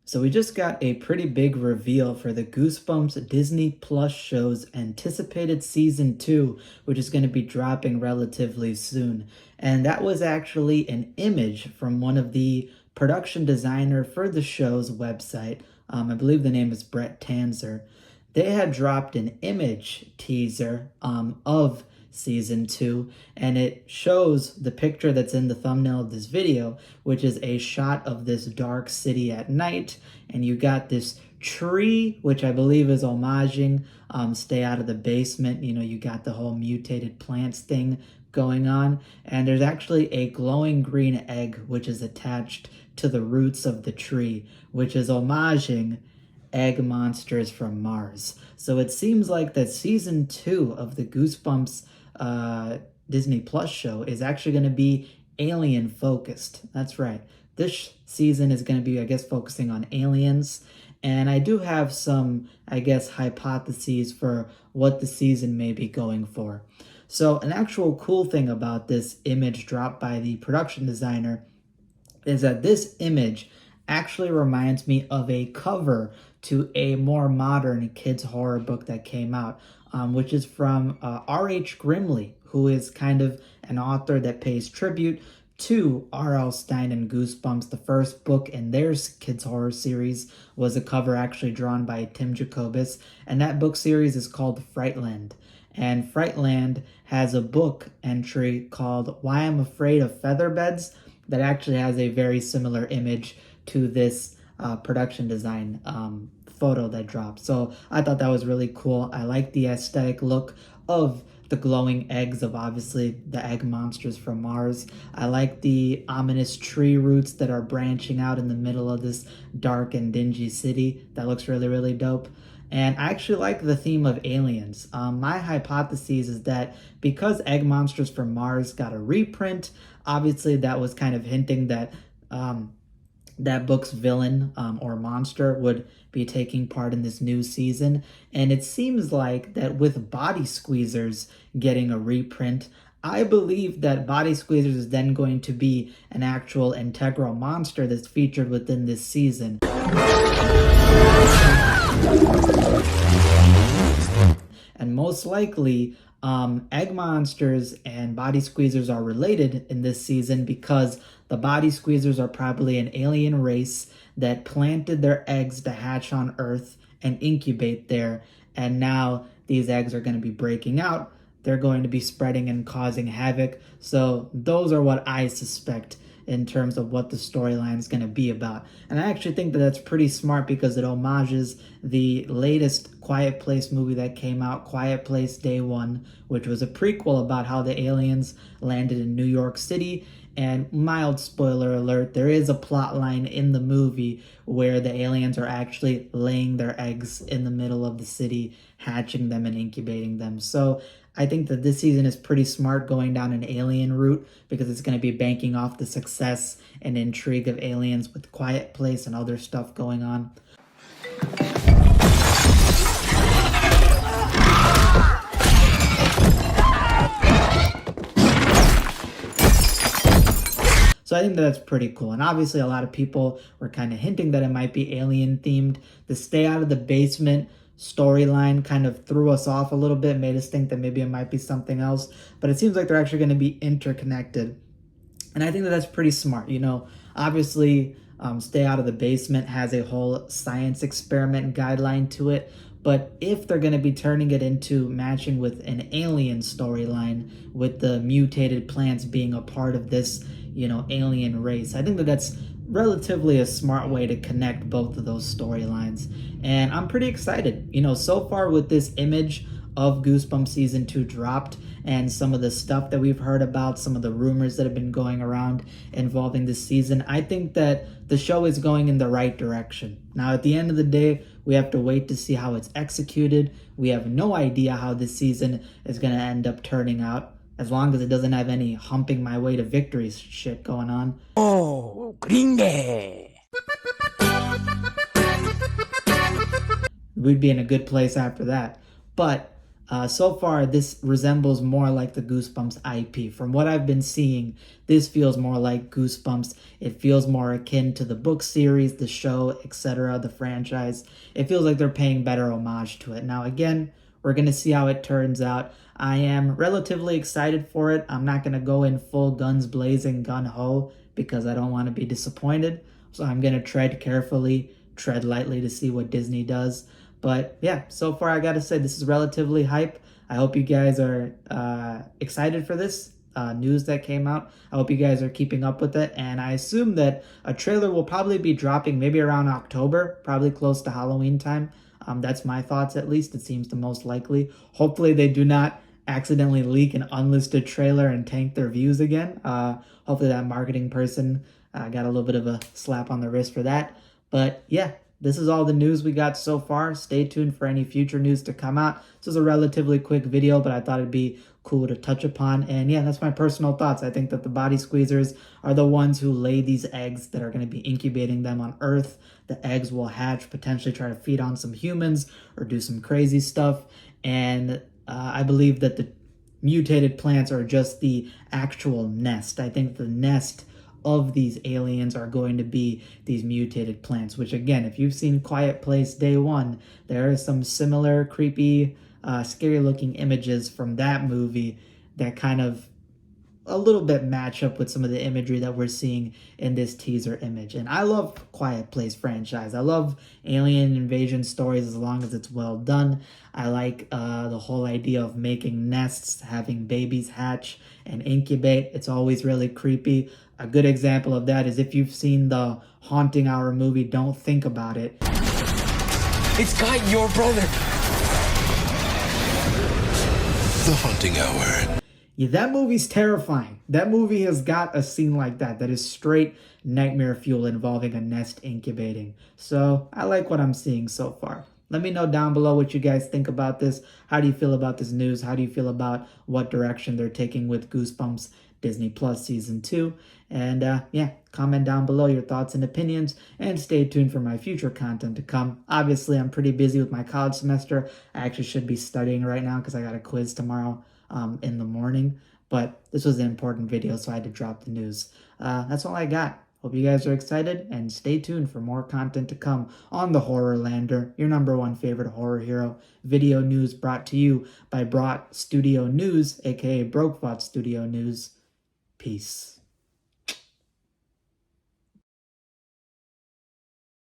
So we just got a pretty big reveal for the Goosebumps Disney Plus show's anticipated season 2, which is going to be dropping relatively soon. And that was actually an image from one of the production designer for the show's website. I believe the name is Brett Tanzer. They had dropped an image teaser of season 2, and it shows the picture that's in the thumbnail of this video, which is a shot of this dark city at night, and you got this tree, which I believe is homaging Stay Out of the Basement. You know, you got the whole mutated plants thing going on, and there's actually a glowing green egg which is attached to the roots of the tree, which is homaging egg monsters from Mars. So it seems like that season 2 of the Goosebumps Disney Plus show is actually going to be alien focused. That's right. This season is going to be, I guess, focusing on aliens. And I do have some, I guess, hypotheses for what the season may be going for. So an actual cool thing about this image dropped by the production designer is that this image actually reminds me of a cover to a more modern kids horror book that came out, which is from R.H. Grimley, who is kind of an author that pays tribute to R.L. Stine and Goosebumps. The first book in their kids horror series was a cover actually drawn by Tim Jacobus, and that book series is called Frightland. And Frightland has a book entry called Why I'm Afraid of Featherbeds that actually has a very similar image to this production design photo that dropped. So I thought that was really cool. I like the aesthetic look of the glowing eggs of obviously the egg monsters from Mars. I like the ominous tree roots that are branching out in the middle of this dark and dingy city. That looks really, really dope. And I actually like the theme of aliens. My hypothesis is that because egg monsters from Mars got a reprint, obviously that was kind of hinting that that book's villain or monster would be taking part in this new season. And it seems like that with Body Squeezers getting a reprint, I believe that Body Squeezers is then going to be an actual integral monster that's featured within this season. And most likely, egg monsters and body squeezers are related in this season because the body squeezers are probably an alien race that planted their eggs to hatch on Earth and incubate there. And now these eggs are going to be breaking out. They're going to be spreading and causing havoc. So those are what I suspect in terms of what the storyline is going to be about. And I actually think that that's pretty smart because it homages the latest Quiet Place movie that came out, Quiet Place Day One, which was a prequel about how the aliens landed in New York City. And mild spoiler alert, there is a plot line in the movie where the aliens are actually laying their eggs in the middle of the city, hatching them and incubating them. So I think that this season is pretty smart going down an alien route because it's going to be banking off the success and intrigue of Aliens with Quiet Place and other stuff going on. So I think that's pretty cool. And obviously a lot of people were kind of hinting that it might be alien themed. The Stay Out of the Basement storyline kind of threw us off a little bit, made us think that maybe it might be something else, but it seems like they're actually going to be interconnected. And I think that that's pretty smart. You know, obviously Stay Out of the Basement has a whole science experiment guideline to it, but if they're going to be turning it into matching with an alien storyline with the mutated plants being a part of this, you know, alien race, I think that that's relatively a smart way to connect both of those storylines. And I'm pretty excited. You know, so far with this image of Goosebumps Season 2 dropped and some of the stuff that we've heard about, some of the rumors that have been going around involving this season, I think that the show is going in the right direction. Now, at the end of the day, we have to wait to see how it's executed. We have no idea how this season is going to end up turning out, as long as it doesn't have any humping my way to victory shit going on. Oh, gringe! We'd be in a good place after that. But So far, this resembles more like the Goosebumps IP. From what I've been seeing, this feels more like Goosebumps. It feels more akin to the book series, the show, etc., the franchise. It feels like they're paying better homage to it. Now, again, we're going to see how it turns out. I am relatively excited for it. I'm not going to go in full guns blazing, gun ho, because I don't want to be disappointed. So I'm going to tread carefully, tread lightly to see what Disney does. But yeah, so far I gotta say this is relatively hype. I hope you guys are excited for this news that came out. I hope you guys are keeping up with it. And I assume that a trailer will probably be dropping maybe around October, probably close to Halloween time. That's my thoughts at least. It seems the most likely. Hopefully they do not accidentally leak an unlisted trailer and tank their views again. Hopefully that marketing person got a little bit of a slap on the wrist for that. But yeah, this is all the news we got so far. Stay tuned for any future news to come out. This is a relatively quick video, but I thought it'd be cool to touch upon. And yeah, that's my personal thoughts. I think that the body squeezers are the ones who lay these eggs that are going to be incubating them on Earth. The eggs will hatch, potentially try to feed on some humans or do some crazy stuff. And I believe that the mutated plants are just the actual nest. I think the nest of these aliens are going to be these mutated plants, which again, if you've seen Quiet Place Day One, there are some similar creepy, scary looking images from that movie that kind of a little bit match up with some of the imagery that we're seeing in this teaser image. And I love Quiet Place franchise. I love alien invasion stories as long as it's well done. I like the whole idea of making nests, having babies hatch and incubate. It's always really creepy. A good example of that is if you've seen the Haunting Hour movie, Don't Think About It. It's got your brother. The Haunting Hour. Yeah, that movie's terrifying. That movie has got a scene like that that is straight nightmare fuel involving a nest incubating. So I like what I'm seeing so far. Let me know down below what you guys think about this. How do you feel about this news? How do you feel about what direction they're taking with Goosebumps Disney Plus Season 2? And yeah, comment down below your thoughts and opinions, and stay tuned for my future content to come. Obviously, I'm pretty busy with my college semester. I actually should be studying right now because I got a quiz tomorrow in the morning. But this was an important video, so I had to drop the news. That's all I got. Hope you guys are excited, and stay tuned for more content to come on the Horror Lander, your #1 favorite horror hero. Video news brought to you by Brought Studio News, aka Brokebot Studio News. Peace.